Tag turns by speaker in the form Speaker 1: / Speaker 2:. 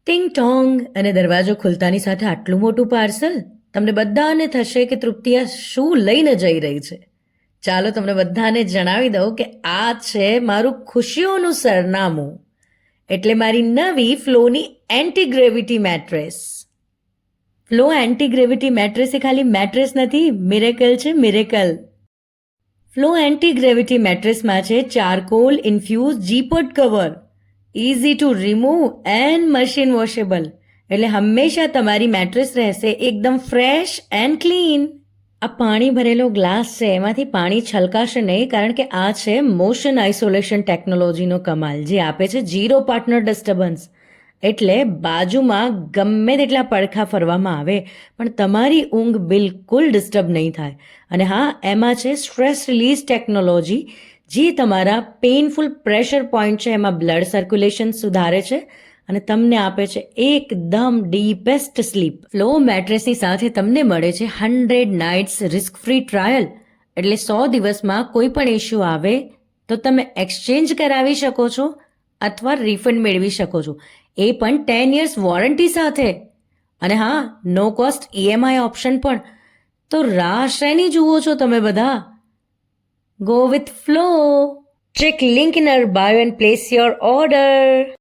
Speaker 1: ટિંગ Tong અને દરવાજો ખુલતાની સાથે આટલું મોટું પાર્સલ. તમને બધાને થશે કે તૃપ્તિ આ શું લઈને જઈ રહી છે. ચાલો તમને બધાને જણાવી દઉં કે આ છે મારું ખુશીઓનું સરનામું, એટલે મારી નવી ફ્લોની anti gravity mattress. Flo anti gravity mattress એ ખાલી મેટ્રેસ નથી, મિરેકલ છે, મિરેકલ. ફ્લો એન્ટી ગ્રેવિટી મેટ્રેસમાં છે ચારકોલ ઇન્ફ્યુઝ જીપોટ cover, easy to remove and machine washable, એટલે હંમેશા તમારી મેટ્રેસ રહેશે એકદમ ફ્રેશ એન્ડ ક્લીન. આ પાણી ભરેલો ગ્લાસ છે, એમાંથી પાણી છલકાશે નહીં, કારણ કે આ છે મોશન આઇસોલેશન ટેકનોલોજીનો કમાલ, જે આપે છે 0 પાર્ટનર ડિસ્ટર્બન્સ. એટલે બાજુમાં ગમે તેટલા પડખા ફરવામાં આવે પણ તમારી ઊંઘ બિલકુલ ડિસ્ટર્બ નહીં થાય. અને હા, એમાં છે સ્ટ્રેસ રિલીઝ ટેકનોલોજી, જે તમારા પેઇનફુલ પ્રેશર પોઈન્ટ છે એમાં બ્લડ સર્ક્યુલેશન સુધારે છે અને તમને આપે છે એકદમ ડીપેસ્ટ સ્લીપ. ફ્લો મેટ્રેસની સાથે તમને મળે છે 100 નાઇટ્સ રિસ્ક ફ્રી ટ્રાયલ, એટલે 100 દિવસમાં કોઈ પણ ઇશ્યુ આવે તો તમે એક્સચેન્જ કરાવી શકો છો અથવા રિફંડ મેળવી શકો છો, એ પણ 10 years વોરંટી સાથે. અને હા, નો કોસ્ટ EMI ઓપ્શન પણ. તો રાહ શેની જુઓ છો તમે બધા? Go with flow. Check link in our bio and place your order.